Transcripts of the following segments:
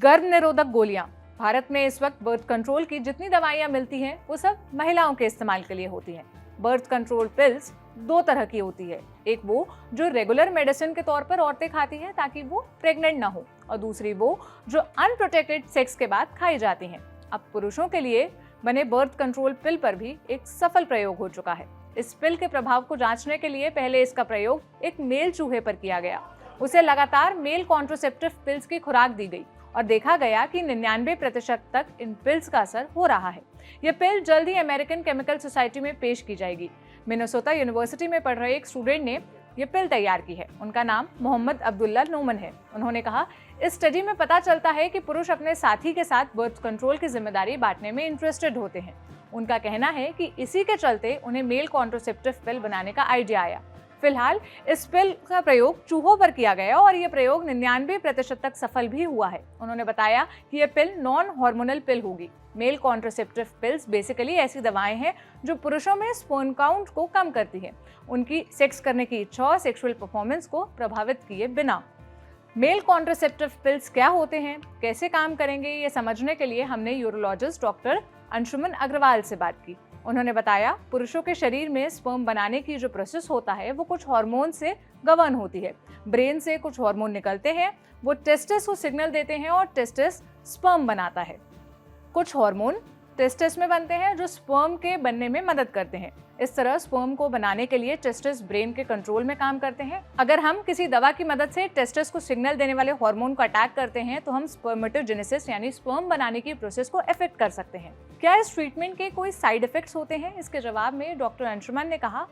गर्भ निरोधक गोलियां। भारत में इस वक्त बर्थ कंट्रोल की जितनी दवाइयां मिलती हैं वो सब महिलाओं के इस्तेमाल के लिए होती हैं। बर्थ कंट्रोल पिल्स दो तरह की होती है, एक वो जो रेगुलर मेडिसिन के तौर पर औरतें खाती हैं ताकि वो प्रेग्नेंट ना हो, और दूसरी वो जो अनप्रोटेक्टेड सेक्स के बाद खाई जाती हैं। अब पुरुषों के लिए बने बर्थ कंट्रोल पिल पर भी एक सफल प्रयोग हो चुका है। इस पिल के प्रभाव को जांचने के लिए पहले इसका प्रयोग एक मेल चूहे पर किया गया। उसे लगातार मेल कॉन्ट्रासेप्टिव पिल्स की खुराक दी गई और देखा गया कि 99% तक इन पिल्स का असर हो रहा है। ये पिल जल्द ही अमेरिकन केमिकल सोसाइटी में पेश की जाएगी। मिनेसोटा यूनिवर्सिटी में पढ़ रहे एक स्टूडेंट ने ये पिल तैयार की है। उनका नाम मोहम्मद अब्दुल्ला नोमन है। उन्होंने कहा, इस स्टडी में पता चलता है कि पुरुष अपने साथी के साथ बर्थ कंट्रोल की जिम्मेदारी बांटने में इंटरेस्टेड होते हैं। उनका कहना है कि इसी के चलते उन्हें मेल कॉन्ट्रासेप्टिव पिल बनाने का आइडिया आया। फिलहाल इस पिल का प्रयोग चूहों पर किया गया और ये प्रयोग 99% तक सफल भी हुआ है। उन्होंने बताया कि ये पिल नॉन हार्मोनल पिल होगी। मेल कॉन्ट्रासेप्टिव पिल्स बेसिकली ऐसी दवाएं हैं जो पुरुषों में स्पर्म काउंट को कम करती हैं, उनकी सेक्स करने की इच्छा और सेक्सुअल परफॉर्मेंस को प्रभावित किए बिना। मेल कॉन्ट्रासेप्टिव पिल्स क्या होते हैं, कैसे काम करेंगे, ये समझने के लिए हमने यूरोलॉजिस्ट डॉक्टर अंशुमन अग्रवाल से बात की। उन्होंने बताया, पुरुषों के शरीर में स्पर्म बनाने की जो प्रोसेस होता है वो कुछ हार्मोन से गवर्न होती है। ब्रेन से कुछ हार्मोन निकलते हैं, वो टेस्टिस को सिग्नल देते हैं और टेस्टिस स्पर्म बनाता है। कुछ हार्मोन टेस्टिस में बनते हैं जो स्पर्म के बनने में मदद करते हैं। इस तरह स्पर्म को बनाने के लिए टेस्टिस ब्रेन के कंट्रोल में काम करते हैं। अगर हम किसी दवा की मदद से टेस्टिस को सिग्नल देने वाले हार्मोन को अटैक करते हैं तो हम स्पर्मेटोजेनेसिस यानी स्पर्म बनाने की प्रोसेस को अफेक्ट कर सकते हैं। क्या इस ट्रीटमेंट के कोई साइड इफेक्ट्स होते हैं? इसके जवाब में डॉक्टर अंशुमन ने कहा,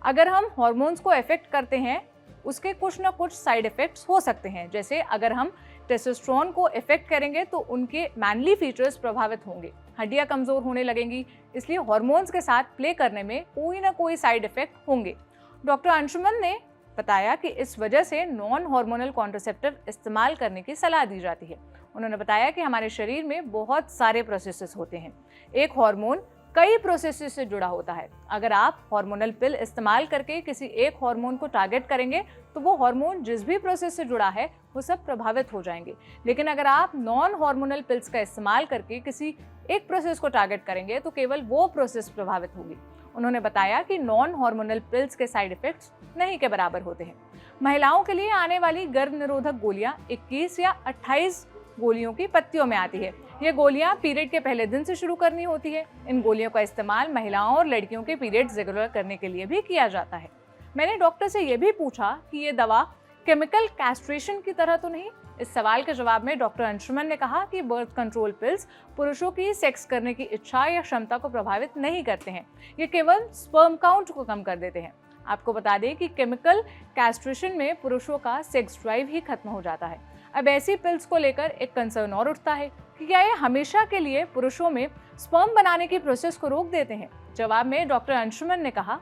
अगर हम हार्मोन्स को अफेक्ट करते हैं उसके कुछ ना कुछ साइड इफेक्ट्स हो सकते हैं। जैसे अगर हम टेस्टोस्टेरोन को इफेक्ट करेंगे तो उनके मैनली फीचर्स प्रभावित होंगे, हड्डियां कमजोर होने लगेंगी, इसलिए हार्मोन्स के साथ प्ले करने में कोई ना कोई साइड इफेक्ट होंगे। डॉक्टर अंशुमन ने बताया कि इस वजह से नॉन हार्मोनल कॉन्ट्रासेप्टिव इस्तेमाल करने की सलाह दी जाती है। उन्होंने बताया कि हमारे शरीर में बहुत सारे प्रोसेसेस होते हैं, एक हार्मोन कई प्रोसेसेस से जुड़ा होता है। अगर आप हार्मोनल पिल इस्तेमाल करके किसी एक हार्मोन को टारगेट करेंगे तो वो हार्मोन जिस भी प्रोसेस से जुड़ा है वो सब प्रभावित हो जाएंगे। लेकिन अगर आप नॉन हार्मोनल पिल्स का इस्तेमाल करके किसी एक प्रोसेस को टारगेट करेंगे तो केवल वो प्रोसेस प्रभावित होगी। उन्होंने बताया कि नॉन हार्मोनल पिल्स के साइड इफेक्ट्स नहीं के बराबर होते हैं। महिलाओं के लिए आने वाली गर्भ निरोधक गोलियां 21 या 28 गोलियों की पत्तियों में आती है। ये गोलियां पीरियड के पहले दिन से शुरू करनी होती है। इन गोलियों का इस्तेमाल महिलाओं और लड़कियों के पीरियड्स रेगुलर करने के लिए भी किया जाता है। मैंने डॉक्टर से ये भी पूछा कि ये दवा केमिकल कैस्ट्रेशन की तरह तो नहीं? इस सवाल के जवाब में डॉक्टर अंशुमन ने कहा कि बर्थ कंट्रोल पिल्स पुरुषों की सेक्स करने की इच्छा या क्षमता को प्रभावित नहीं करते हैं, ये केवल स्पर्म काउंट को कम कर देते हैं। आपको बता दें कि केमिकल कैस्ट्रेशन में पुरुषों का सेक्स ड्राइव ही खत्म हो जाता है। अब ऐसी पिल्स को लेकर एक कंसर्न और उठता है कि क्या ये हमेशा के लिए पुरुषों में स्पर्म बनाने की प्रोसेस को रोक देते हैं? जवाब में डॉक्टर अंशुमन ने कहा,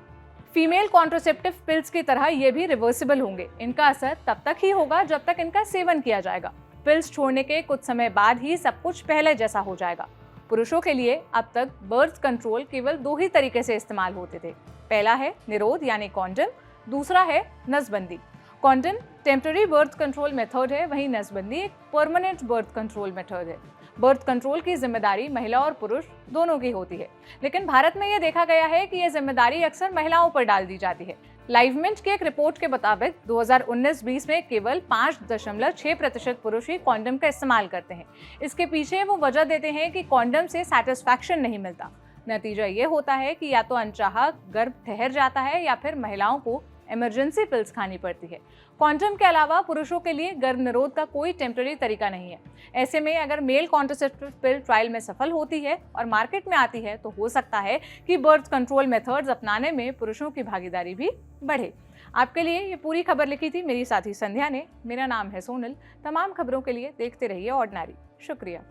फीमेल कॉन्ट्रासेप्टिव पिल्स की तरह ये भी रिवर्सिबल होंगे। इनका असर तब तक ही होगा जब तक इनका सेवन किया जाएगा। पिल्स छोड़ने के कुछ समय बाद ही सब कुछ पहले जैसा हो जाएगा। पुरुषों के लिए अब तक बर्थ कंट्रोल केवल दो ही तरीके से इस्तेमाल होते थे। पहला है निरोध यानी कॉन्डम, दूसरा है नसबंदी। Condom temporary birth control method है, वहीं नसबंदी एक परमानेंट बर्थ कंट्रोल मेथड है। बर्थ कंट्रोल की जिम्मेदारी महिला और पुरुष दोनों की होती है, लेकिन भारत में यह देखा गया है कि यह जिम्मेदारी अक्सर महिलाओं पर डाल दी जाती है। लाइवमिंट की एक रिपोर्ट के मुताबिक 2019-20 में केवल 5.6% पुरुष ही कॉन्डम का इस्तेमाल करते हैं। इसके पीछे वो वजह देते हैं कि कॉन्डम से सैटिस्फैक्शन नहीं मिलता। नतीजा ये होता है कि या तो अनचाहा गर्भ ठहर जाता है या फिर महिलाओं को इमरजेंसी पिल्स खानी पड़ती है। कॉन्डम के अलावा पुरुषों के लिए गर्भ निरोध का कोई टेम्पररी तरीका नहीं है। ऐसे में अगर मेल कॉन्ट्रासेप्टिव पिल ट्रायल में सफल होती है और मार्केट में आती है तो हो सकता है कि बर्थ कंट्रोल मेथड्स अपनाने में पुरुषों की भागीदारी भी बढ़े। आपके लिए ये पूरी खबर लिखी थी मेरी साथी संध्या ने। मेरा नाम है सोनल। तमाम खबरों के लिए देखते रहिए ऑर्डिनरी। शुक्रिया।